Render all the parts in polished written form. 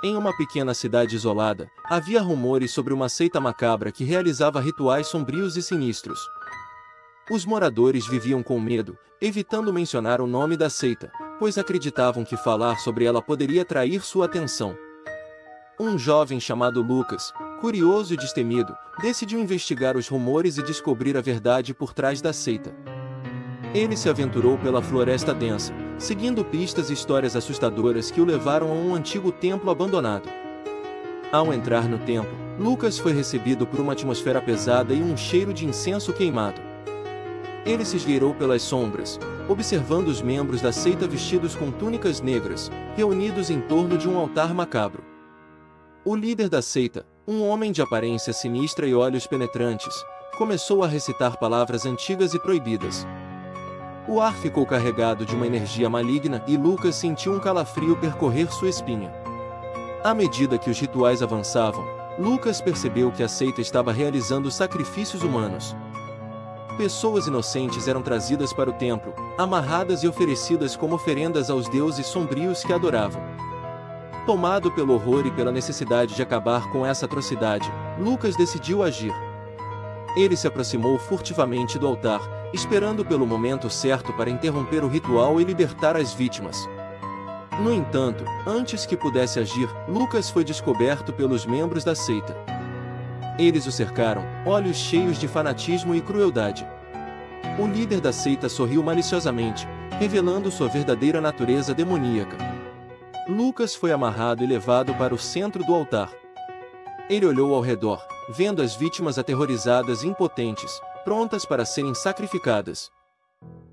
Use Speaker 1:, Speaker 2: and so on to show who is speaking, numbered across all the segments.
Speaker 1: Em uma pequena cidade isolada, havia rumores sobre uma seita macabra que realizava rituais sombrios e sinistros. Os moradores viviam com medo, evitando mencionar o nome da seita, pois acreditavam que falar sobre ela poderia atrair sua atenção. Um jovem chamado Lucas, curioso e destemido, decidiu investigar os rumores e descobrir a verdade por trás da seita. Ele se aventurou pela floresta densa, seguindo pistas e histórias assustadoras que o levaram a um antigo templo abandonado. Ao entrar no templo, Lucas foi recebido por uma atmosfera pesada e um cheiro de incenso queimado. Ele se esgueirou pelas sombras, observando os membros da seita vestidos com túnicas negras, reunidos em torno de um altar macabro. O líder da seita, um homem de aparência sinistra e olhos penetrantes, começou a recitar palavras antigas e proibidas. O ar ficou carregado de uma energia maligna e Lucas sentiu um calafrio percorrer sua espinha. À medida que os rituais avançavam, Lucas percebeu que a seita estava realizando sacrifícios humanos. Pessoas inocentes eram trazidas para o templo, amarradas e oferecidas como oferendas aos deuses sombrios que adoravam. Tomado pelo horror e pela necessidade de acabar com essa atrocidade, Lucas decidiu agir. Ele se aproximou furtivamente do altar, esperando pelo momento certo para interromper o ritual e libertar as vítimas. No entanto, antes que pudesse agir, Lucas foi descoberto pelos membros da seita. Eles o cercaram, olhos cheios de fanatismo e crueldade. O líder da seita sorriu maliciosamente, revelando sua verdadeira natureza demoníaca. Lucas foi amarrado e levado para o centro do altar. Ele olhou ao redor, vendo as vítimas aterrorizadas e impotentes, prontas para serem sacrificadas.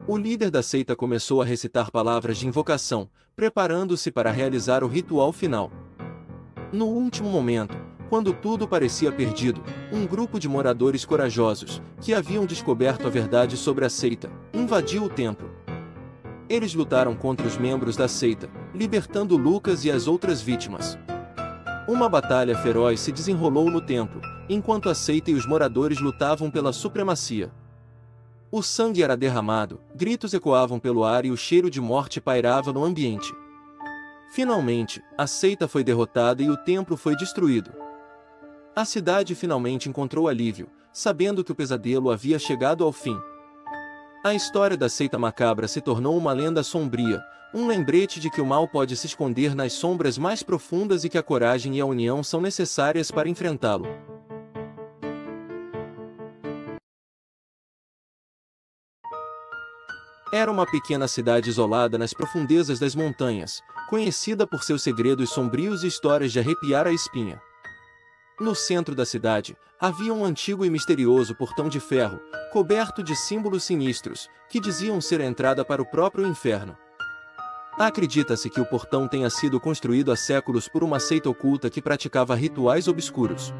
Speaker 1: O líder da seita começou a recitar palavras de invocação, preparando-se para realizar o ritual final. No último momento, quando tudo parecia perdido, um grupo de moradores corajosos, que haviam descoberto a verdade sobre a seita, invadiu o templo. Eles lutaram contra os membros da seita, libertando Lucas e as outras vítimas. Uma batalha feroz se desenrolou no templo, enquanto a seita e os moradores lutavam pela supremacia. O sangue era derramado, gritos ecoavam pelo ar e o cheiro de morte pairava no ambiente. Finalmente, a seita foi derrotada e o templo foi destruído. A cidade finalmente encontrou alívio, sabendo que o pesadelo havia chegado ao fim. A história da seita macabra se tornou uma lenda sombria, um lembrete de que o mal pode se esconder nas sombras mais profundas e que a coragem e a união são necessárias para enfrentá-lo. Era uma pequena cidade isolada nas profundezas das montanhas, conhecida por seus segredos sombrios e histórias de arrepiar a espinha. No centro da cidade, havia um antigo e misterioso portão de ferro, coberto de símbolos sinistros, que diziam ser a entrada para o próprio inferno. Acredita-se que o portão tenha sido construído há séculos por uma seita oculta que praticava rituais obscuros.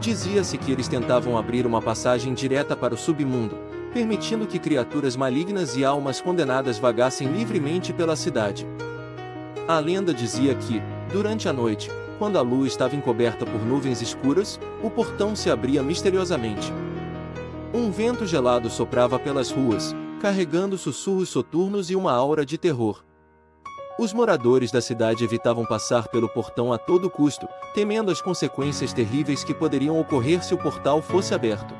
Speaker 1: Dizia-se que eles tentavam abrir uma passagem direta para o submundo, permitindo que criaturas malignas e almas condenadas vagassem livremente pela cidade. A lenda dizia que, durante a noite, quando a lua estava encoberta por nuvens escuras, o portão se abria misteriosamente. Um vento gelado soprava pelas ruas, carregando sussurros soturnos e uma aura de terror. Os moradores da cidade evitavam passar pelo portão a todo custo, temendo as consequências terríveis que poderiam ocorrer se o portal fosse aberto.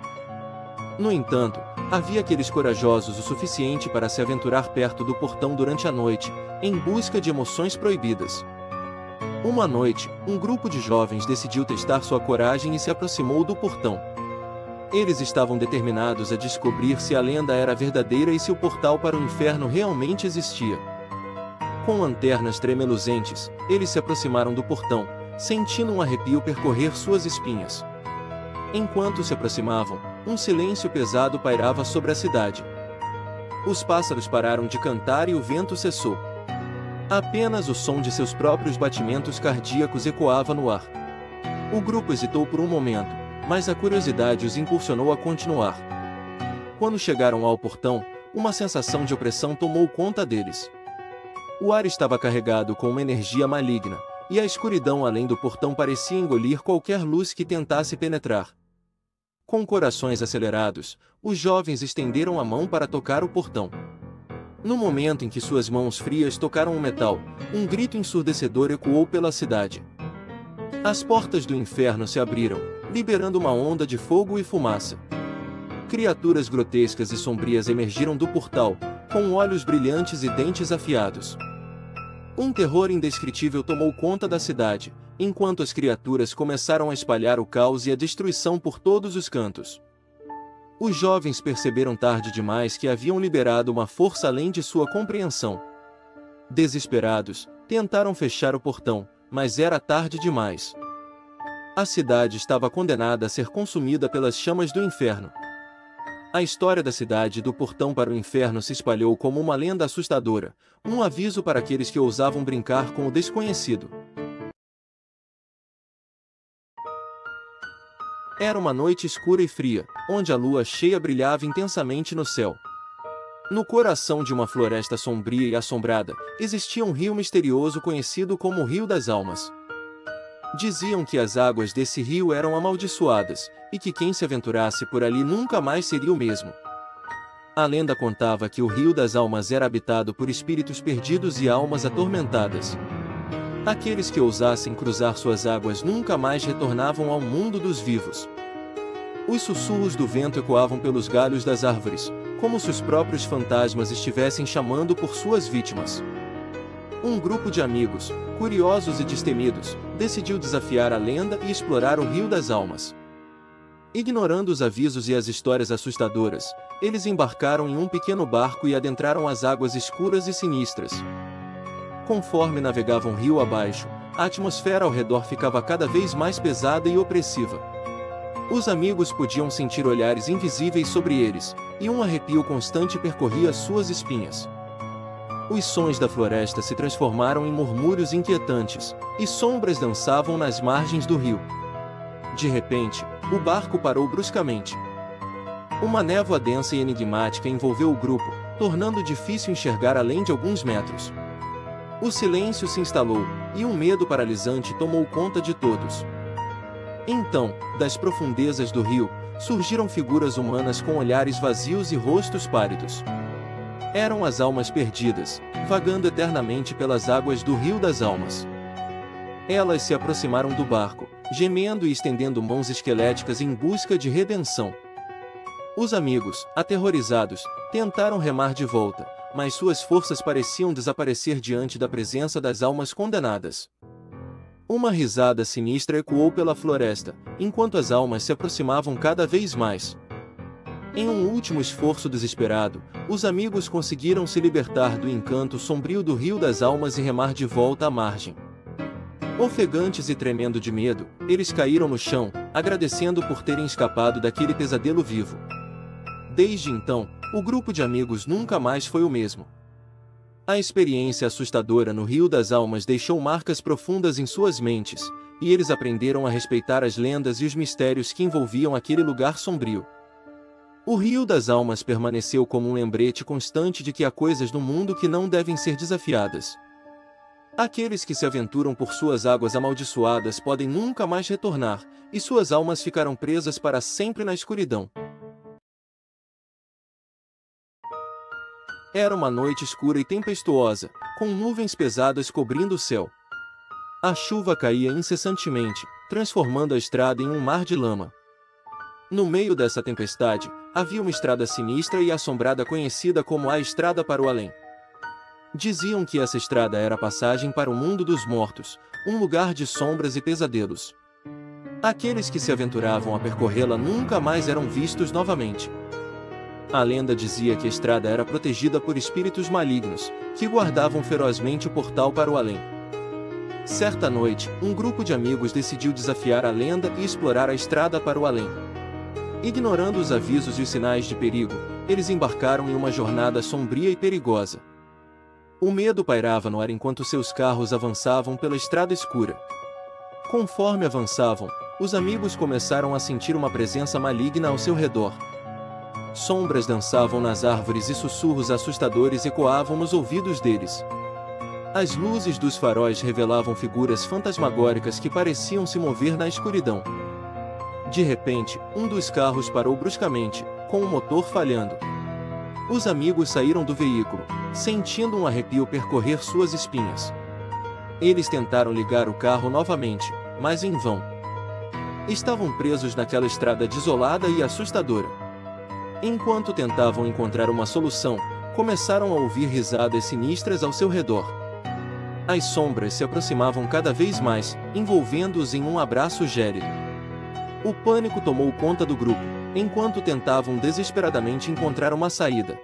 Speaker 1: No entanto, havia aqueles corajosos o suficiente para se aventurar perto do portão durante a noite, em busca de emoções proibidas. Uma noite, um grupo de jovens decidiu testar sua coragem e se aproximou do portão. Eles estavam determinados a descobrir se a lenda era verdadeira e se o portal para o inferno realmente existia. Com lanternas tremeluzentes, eles se aproximaram do portão, sentindo um arrepio percorrer suas espinhas. Enquanto se aproximavam, um silêncio pesado pairava sobre a cidade. Os pássaros pararam de cantar e o vento cessou. Apenas o som de seus próprios batimentos cardíacos ecoava no ar. O grupo hesitou por um momento, mas a curiosidade os impulsionou a continuar. Quando chegaram ao portão, uma sensação de opressão tomou conta deles. O ar estava carregado com uma energia maligna, e a escuridão além do portão parecia engolir qualquer luz que tentasse penetrar. Com corações acelerados, os jovens estenderam a mão para tocar o portão. No momento em que suas mãos frias tocaram o metal, um grito ensurdecedor ecoou pela cidade. As portas do inferno se abriram, liberando uma onda de fogo e fumaça. Criaturas grotescas e sombrias emergiram do portal, com olhos brilhantes e dentes afiados. Um terror indescritível tomou conta da cidade, enquanto as criaturas começaram a espalhar o caos e a destruição por todos os cantos. Os jovens perceberam tarde demais que haviam liberado uma força além de sua compreensão. Desesperados, tentaram fechar o portão, mas era tarde demais. A cidade estava condenada a ser consumida pelas chamas do inferno. A história da cidade e do portão para o inferno se espalhou como uma lenda assustadora, um aviso para aqueles que ousavam brincar com o desconhecido. Era uma noite escura e fria, onde a lua cheia brilhava intensamente no céu. No coração de uma floresta sombria e assombrada, existia um rio misterioso conhecido como o Rio das Almas. Diziam que as águas desse rio eram amaldiçoadas, e que quem se aventurasse por ali nunca mais seria o mesmo. A lenda contava que o Rio das Almas era habitado por espíritos perdidos e almas atormentadas. Aqueles que ousassem cruzar suas águas nunca mais retornavam ao mundo dos vivos. Os sussurros do vento ecoavam pelos galhos das árvores, como se os próprios fantasmas estivessem chamando por suas vítimas. Um grupo de amigos, curiosos e destemidos, decidiu desafiar a lenda e explorar o Rio das Almas. Ignorando os avisos e as histórias assustadoras, eles embarcaram em um pequeno barco e adentraram as águas escuras e sinistras. Conforme navegavam rio abaixo, a atmosfera ao redor ficava cada vez mais pesada e opressiva. Os amigos podiam sentir olhares invisíveis sobre eles, e um arrepio constante percorria suas espinhas. Os sons da floresta se transformaram em murmúrios inquietantes, e sombras dançavam nas margens do rio. De repente, o barco parou bruscamente. Uma névoa densa e enigmática envolveu o grupo, tornando difícil enxergar além de alguns metros. O silêncio se instalou, e um medo paralisante tomou conta de todos. Então, das profundezas do rio, surgiram figuras humanas com olhares vazios e rostos pálidos. Eram as almas perdidas, vagando eternamente pelas águas do Rio das Almas. Elas se aproximaram do barco, gemendo e estendendo mãos esqueléticas em busca de redenção. Os amigos, aterrorizados, tentaram remar de volta, mas suas forças pareciam desaparecer diante da presença das almas condenadas. Uma risada sinistra ecoou pela floresta, enquanto as almas se aproximavam cada vez mais. Em um último esforço desesperado, os amigos conseguiram se libertar do encanto sombrio do Rio das Almas e remar de volta à margem. Ofegantes e tremendo de medo, eles caíram no chão, agradecendo por terem escapado daquele pesadelo vivo. Desde então, o grupo de amigos nunca mais foi o mesmo. A experiência assustadora no Rio das Almas deixou marcas profundas em suas mentes, e eles aprenderam a respeitar as lendas e os mistérios que envolviam aquele lugar sombrio. O Rio das Almas permaneceu como um lembrete constante de que há coisas no mundo que não devem ser desafiadas. Aqueles que se aventuram por suas águas amaldiçoadas podem nunca mais retornar, e suas almas ficarão presas para sempre na escuridão. Era uma noite escura e tempestuosa, com nuvens pesadas cobrindo o céu. A chuva caía incessantemente, transformando a estrada em um mar de lama. No meio dessa tempestade, havia uma estrada sinistra e assombrada conhecida como a Estrada para o Além. Diziam que essa estrada era a passagem para o mundo dos mortos, um lugar de sombras e pesadelos. Aqueles que se aventuravam a percorrê-la nunca mais eram vistos novamente. A lenda dizia que a estrada era protegida por espíritos malignos, que guardavam ferozmente o portal para o além. Certa noite, um grupo de amigos decidiu desafiar a lenda e explorar a estrada para o além. Ignorando os avisos e os sinais de perigo, eles embarcaram em uma jornada sombria e perigosa. O medo pairava no ar enquanto seus carros avançavam pela estrada escura. Conforme avançavam, os amigos começaram a sentir uma presença maligna ao seu redor. Sombras dançavam nas árvores e sussurros assustadores ecoavam nos ouvidos deles. As luzes dos faróis revelavam figuras fantasmagóricas que pareciam se mover na escuridão. De repente, um dos carros parou bruscamente, com o motor falhando. Os amigos saíram do veículo, sentindo um arrepio percorrer suas espinhas. Eles tentaram ligar o carro novamente, mas em vão. Estavam presos naquela estrada desolada e assustadora. Enquanto tentavam encontrar uma solução, começaram a ouvir risadas sinistras ao seu redor. As sombras se aproximavam cada vez mais, envolvendo-os em um abraço gélido. O pânico tomou conta do grupo, enquanto tentavam desesperadamente encontrar uma saída.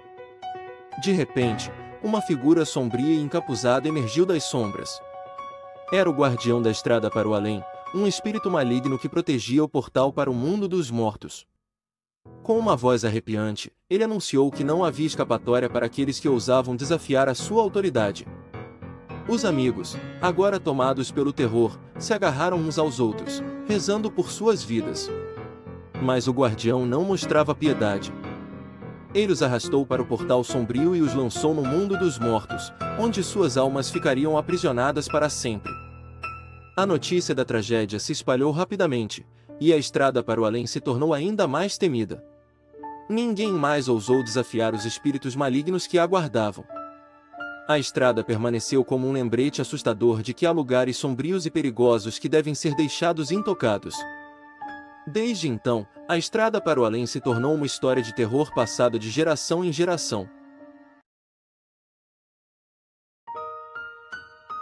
Speaker 1: De repente, uma figura sombria e encapuzada emergiu das sombras. Era o guardião da estrada para o além, um espírito maligno que protegia o portal para o mundo dos mortos. Com uma voz arrepiante, ele anunciou que não havia escapatória para aqueles que ousavam desafiar a sua autoridade. Os amigos, agora tomados pelo terror, se agarraram uns aos outros, rezando por suas vidas. Mas o guardião não mostrava piedade. Ele os arrastou para o portal sombrio e os lançou no mundo dos mortos, onde suas almas ficariam aprisionadas para sempre. A notícia da tragédia se espalhou rapidamente, e a estrada para o além se tornou ainda mais temida. Ninguém mais ousou desafiar os espíritos malignos que aguardavam. A estrada permaneceu como um lembrete assustador de que há lugares sombrios e perigosos que devem ser deixados intocados. Desde então, a estrada para o além se tornou uma história de terror passada de geração em geração.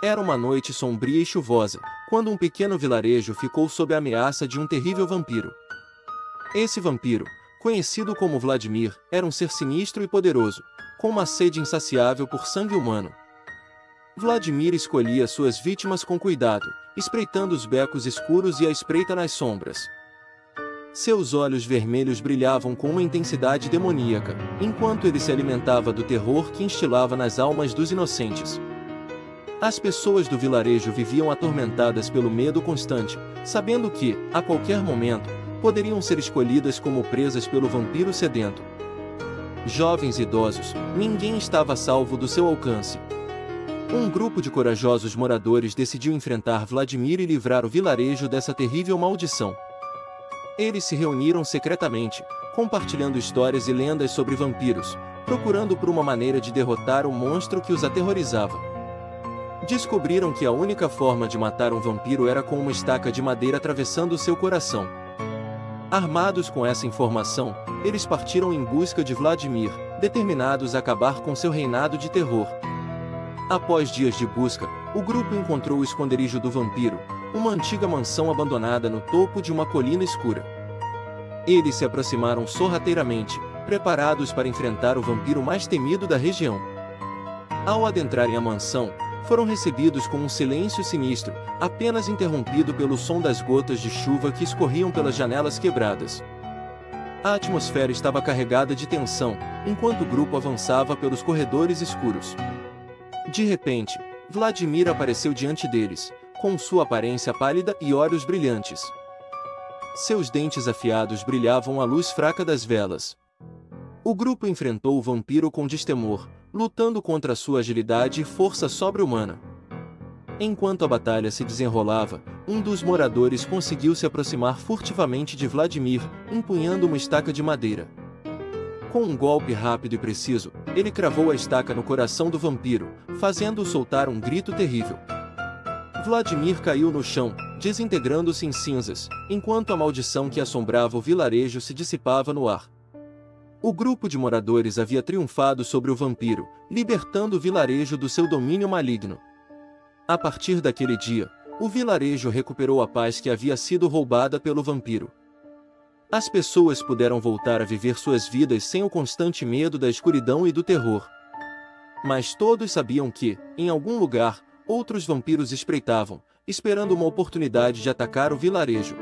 Speaker 1: Era uma noite sombria e chuvosa, quando um pequeno vilarejo ficou sob a ameaça de um terrível vampiro. Esse vampiro, conhecido como Vladimir, era um ser sinistro e poderoso, com uma sede insaciável por sangue humano. Vladimir escolhia suas vítimas com cuidado, espreitando os becos escuros e a espreita nas sombras. Seus olhos vermelhos brilhavam com uma intensidade demoníaca, enquanto ele se alimentava do terror que instilava nas almas dos inocentes. As pessoas do vilarejo viviam atormentadas pelo medo constante, sabendo que, a qualquer momento, poderiam ser escolhidas como presas pelo vampiro sedento. Jovens e idosos, ninguém estava a salvo do seu alcance. Um grupo de corajosos moradores decidiu enfrentar Vladimir e livrar o vilarejo dessa terrível maldição. Eles se reuniram secretamente, compartilhando histórias e lendas sobre vampiros, procurando por uma maneira de derrotar o monstro que os aterrorizava. Descobriram que a única forma de matar um vampiro era com uma estaca de madeira atravessando seu coração. Armados com essa informação, eles partiram em busca de Vladimir, determinados a acabar com seu reinado de terror. Após dias de busca, o grupo encontrou o esconderijo do vampiro, uma antiga mansão abandonada no topo de uma colina escura. Eles se aproximaram sorrateiramente, preparados para enfrentar o vampiro mais temido da região. Ao adentrarem a mansão, foram recebidos com um silêncio sinistro, apenas interrompido pelo som das gotas de chuva que escorriam pelas janelas quebradas. A atmosfera estava carregada de tensão, enquanto o grupo avançava pelos corredores escuros. De repente, Vladimir apareceu diante deles, com sua aparência pálida e olhos brilhantes. Seus dentes afiados brilhavam à luz fraca das velas. O grupo enfrentou o vampiro com destemor, lutando contra sua agilidade e força sobre-humana. Enquanto a batalha se desenrolava, um dos moradores conseguiu se aproximar furtivamente de Vladimir, empunhando uma estaca de madeira. Com um golpe rápido e preciso, ele cravou a estaca no coração do vampiro, fazendo-o soltar um grito terrível. Vladimir caiu no chão, desintegrando-se em cinzas, enquanto a maldição que assombrava o vilarejo se dissipava no ar. O grupo de moradores havia triunfado sobre o vampiro, libertando o vilarejo do seu domínio maligno. A partir daquele dia, o vilarejo recuperou a paz que havia sido roubada pelo vampiro. As pessoas puderam voltar a viver suas vidas sem o constante medo da escuridão e do terror. Mas todos sabiam que, em algum lugar, outros vampiros espreitavam, esperando uma oportunidade de atacar o vilarejo.